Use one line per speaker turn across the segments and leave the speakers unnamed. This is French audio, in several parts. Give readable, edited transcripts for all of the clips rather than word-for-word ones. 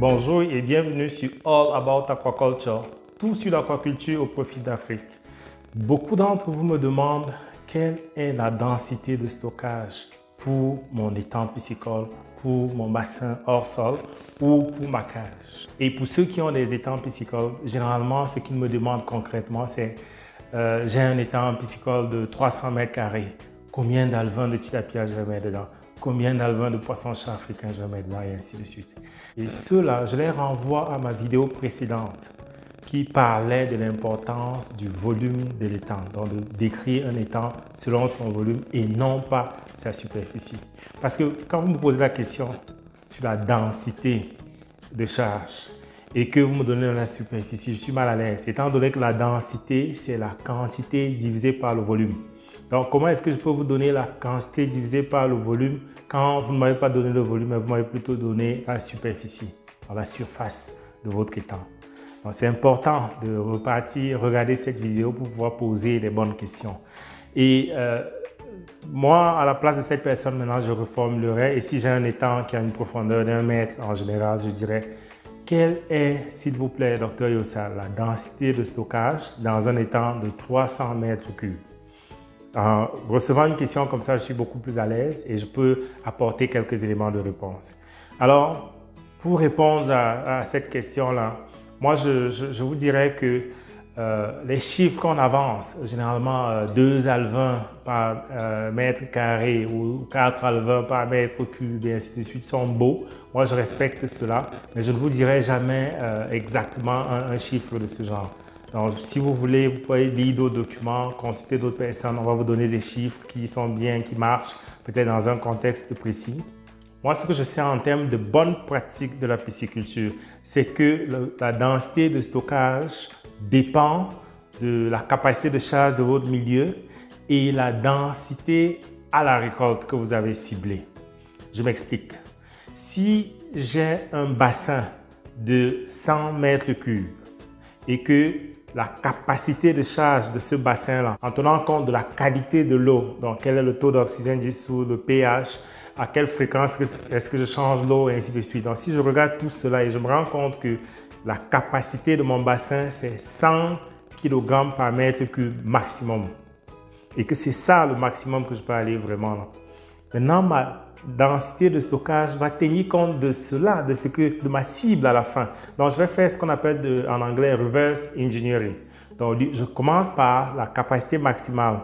Bonjour et bienvenue sur All About Aquaculture, tout sur l'aquaculture au profit d'Afrique. Beaucoup d'entre vous me demandent quelle est la densité de stockage pour mon étang piscicole, pour mon bassin hors sol ou pour ma cage. Et pour ceux qui ont des étangs piscicoles, généralement ce qu'ils me demandent concrètement c'est j'ai un étang piscicole de 300 mètres carrés, combien d'alevins de tilapia je vais mettre dedans? Combien d'alevins de poisson-chat africain je vais mettre dedans et ainsi de suite. Et ceux-là, je les renvoie à ma vidéo précédente qui parlait de l'importance du volume de l'étang, donc de décrire un étang selon son volume et non pas sa superficie. Parce que quand vous me posez la question sur la densité de charge et que vous me donnez la superficie, je suis mal à l'aise, étant donné que la densité, c'est la quantité divisée par le volume. Donc, comment est-ce que je peux vous donner la quantité divisée par le volume quand vous ne m'avez pas donné le volume, mais vous m'avez plutôt donné la superficie, la surface de votre étang. Donc, c'est important de repartir, regarder cette vidéo pour pouvoir poser les bonnes questions. Et moi, à la place de cette personne, maintenant, je reformulerai. Et si j'ai un étang qui a une profondeur d'1 mètre en général, je dirais quelle est, s'il vous plaît, Dr Yossa, la densité de stockage dans un étang de 300 mètres cubes. En recevant une question comme ça, je suis beaucoup plus à l'aise et je peux apporter quelques éléments de réponse. Alors, pour répondre à cette question-là, moi, je vous dirais que les chiffres qu'on avance, généralement 2 alevins par mètre carré ou 4 alevins par mètre cube et ainsi de suite, sont beaux. Moi, je respecte cela, mais je ne vous dirai jamais exactement un chiffre de ce genre. Donc, si vous voulez, vous pouvez lire d'autres documents, consulter d'autres personnes. On va vous donner des chiffres qui sont bien, qui marchent, peut-être dans un contexte précis. Moi, ce que je sais en termes de bonnes pratiques de la pisciculture, c'est que la densité de stockage dépend de la capacité de charge de votre milieu et la densité à la récolte que vous avez ciblée. Je m'explique. Si j'ai un bassin de 100 mètres cubes et que la capacité de charge de ce bassin-là, en tenant compte de la qualité de l'eau, donc quel est le taux d'oxygène dissous, le pH, à quelle fréquence est-ce que je change l'eau et ainsi de suite. Donc si je regarde tout cela et je me rends compte que la capacité de mon bassin, c'est 100 kg par mètre cube maximum et que c'est ça le maximum que je peux aller vraiment là. Maintenant, ma densité de stockage va tenir compte de cela, de ma cible à la fin. Donc, je vais faire ce qu'on appelle en anglais reverse engineering. Donc, je commence par la capacité maximale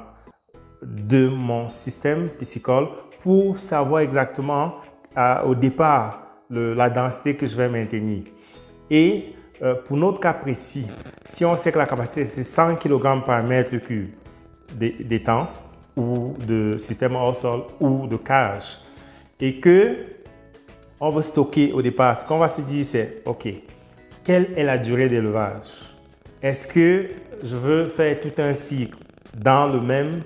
de mon système piscicole pour savoir exactement au départ la densité que je vais maintenir. Et pour notre cas précis, si on sait que la capacité c'est 100 kg par mètre cube d'étang ou de système hors sol ou de cage, et que on veut stocker au départ, ce qu'on va se dire c'est, OK, quelle est la durée d'élevage? Est-ce que je veux faire tout un cycle dans le même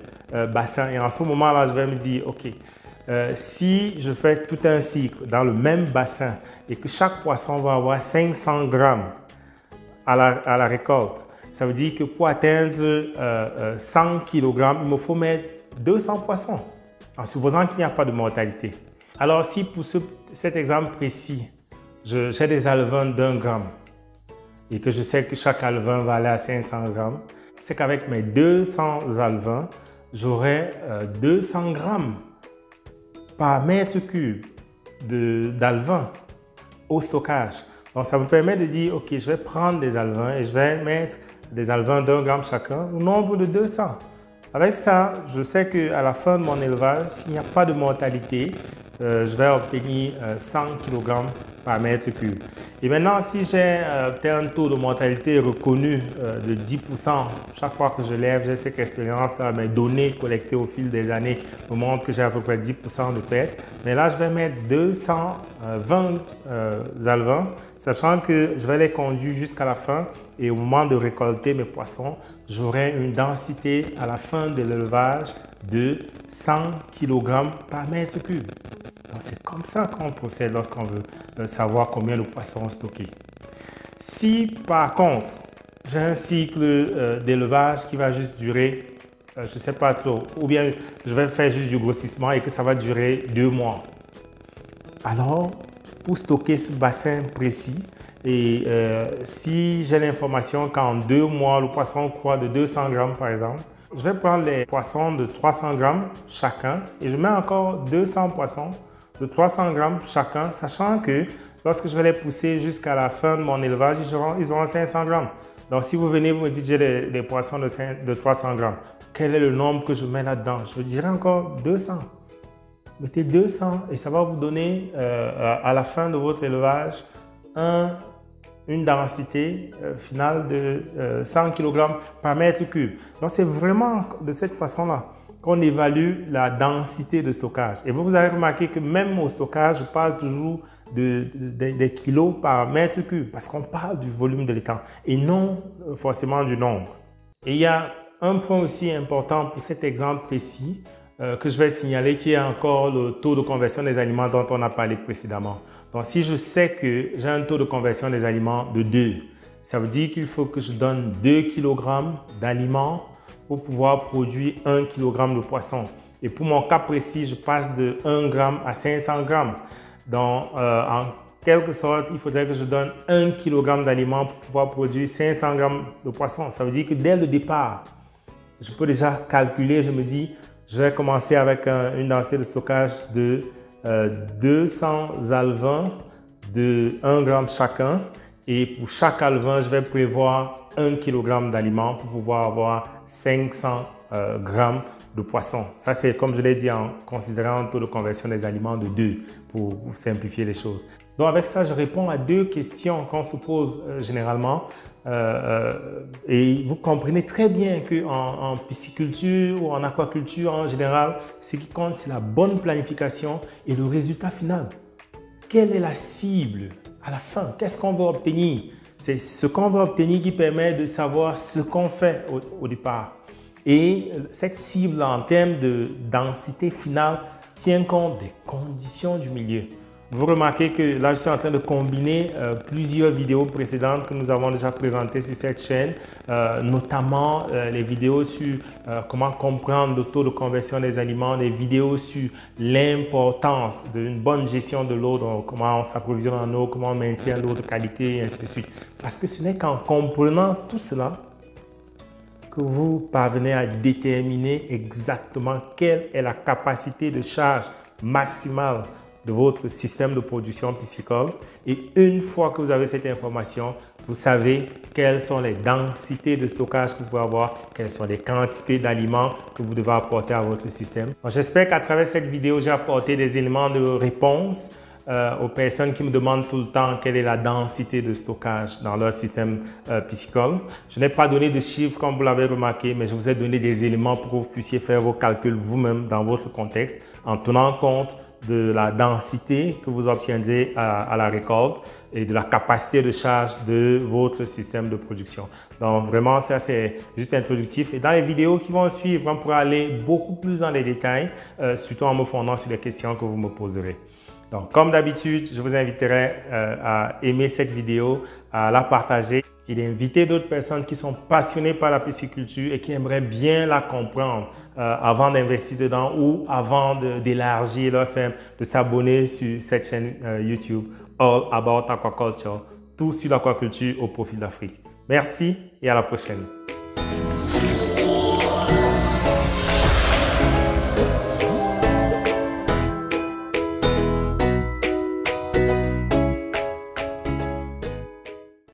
bassin? Et en ce moment-là, je vais me dire, OK, si je fais tout un cycle dans le même bassin et que chaque poisson va avoir 500 grammes à la récolte, ça veut dire que pour atteindre 100 kg, il me faut mettre 200 poissons, en supposant qu'il n'y a pas de mortalité. Alors si pour cet exemple précis, j'ai des alevins d'1 gramme et que je sais que chaque alevin va aller à 500 grammes, c'est qu'avec mes 200 alevins, j'aurai 200 grammes par mètre cube d'alevins au stockage. Donc ça me permet de dire, OK, je vais prendre des alevins et je vais mettre des alevins d'1 gramme chacun au nombre de 200. Avec ça, je sais qu'à la fin de mon élevage, s'il n'y a pas de mortalité, je vais obtenir 100 kg par mètre cube. Et maintenant, si j'ai un taux de mortalité reconnu de 10%, chaque fois que je lève, j'ai cette expérience-là, mes données collectées au fil des années me montrent que j'ai à peu près 10% de perte. Mais là, je vais mettre 220 alevins, sachant que je vais les conduire jusqu'à la fin et au moment de récolter mes poissons, j'aurai une densité à la fin de l'élevage de 100 kg par mètre cube. C'est comme ça qu'on procède lorsqu'on veut savoir combien de poissons stocker. Si par contre, j'ai un cycle d'élevage qui va juste durer, je ne sais pas trop, ou bien je vais faire juste du grossissement et que ça va durer 2 mois, alors pour stocker ce bassin précis. Et si j'ai l'information qu'en 2 mois, le poisson croît de 200 grammes par exemple, je vais prendre les poissons de 300 grammes chacun et je mets encore 200 poissons de 300 grammes chacun, sachant que lorsque je vais les pousser jusqu'à la fin de mon élevage, ils auront 500 grammes. Donc, si vous venez, vous me dites, j'ai des poissons de 300 grammes. Quel est le nombre que je mets là-dedans? Je vous dirais encore 200. Mettez 200 et ça va vous donner, à la fin de votre élevage, une densité finale de 100 kg par mètre cube. Donc, c'est vraiment de cette façon-là qu'on évalue la densité de stockage. Et vous avez remarqué que même au stockage, je parle toujours des kilos par mètre cube parce qu'on parle du volume de l'étang et non forcément du nombre. Et il y a un point aussi important pour cet exemple précis que je vais signaler qui est encore le taux de conversion des aliments dont on a parlé précédemment. Donc, si je sais que j'ai un taux de conversion des aliments de 2, ça veut dire qu'il faut que je donne 2 kg d'aliments pour pouvoir produire 1 kg de poisson. Et pour mon cas précis, je passe de 1 g à 500 g. Donc, en quelque sorte, il faudrait que je donne 1 kg d'aliments pour pouvoir produire 500 g de poisson. Ça veut dire que dès le départ, je peux déjà calculer, je me dis, je vais commencer avec une densité de stockage de 200 alevins de 1 g chacun. Et pour chaque alevin, je vais prévoir 1 kg d'aliments pour pouvoir avoir 500 g de poisson. Ça, c'est comme je l'ai dit en considérant un taux de conversion des aliments de 2 pour simplifier les choses. Donc, avec ça, je réponds à 2 questions qu'on se pose généralement. Et vous comprenez très bien qu'en pisciculture ou en aquaculture en général, ce qui compte, c'est la bonne planification et le résultat final. Quelle est la cible à la fin? Qu'est-ce qu'on veut obtenir? C'est ce qu'on veut obtenir qui permet de savoir ce qu'on fait au départ. Et cette cible en termes de densité finale tient compte des conditions du milieu. Vous remarquez que là, je suis en train de combiner plusieurs vidéos précédentes que nous avons déjà présentées sur cette chaîne, notamment les vidéos sur comment comprendre le taux de conversion des aliments, des vidéos sur l'importance d'une bonne gestion de l'eau, donc comment on s'approvisionne en eau, comment on maintient l'eau de qualité, et ainsi de suite. Parce que ce n'est qu'en comprenant tout cela que vous parvenez à déterminer exactement quelle est la capacité de charge maximale de votre système de production piscicole. Et une fois que vous avez cette information, vous savez quelles sont les densités de stockage que vous pouvez avoir, quelles sont les quantités d'aliments que vous devez apporter à votre système. J'espère qu'à travers cette vidéo, j'ai apporté des éléments de réponse aux personnes qui me demandent tout le temps quelle est la densité de stockage dans leur système piscicole. Je n'ai pas donné de chiffres comme vous l'avez remarqué, mais je vous ai donné des éléments pour que vous puissiez faire vos calculs vous-même dans votre contexte en tenant compte de la densité que vous obtiendrez à la récolte et de la capacité de charge de votre système de production. Donc vraiment, ça c'est juste introductif. Et dans les vidéos qui vont suivre, on pourra aller beaucoup plus dans les détails, surtout en me fondant sur les questions que vous me poserez. Donc comme d'habitude, je vous inviterai à aimer cette vidéo, à la partager et d'inviter d'autres personnes qui sont passionnées par la pisciculture et qui aimeraient bien la comprendre avant d'investir dedans ou avant d'élargir leur ferme, de s'abonner sur cette chaîne YouTube All About Aquaculture, tout sur l'aquaculture au profit de l'Afrique. Merci et à la prochaine.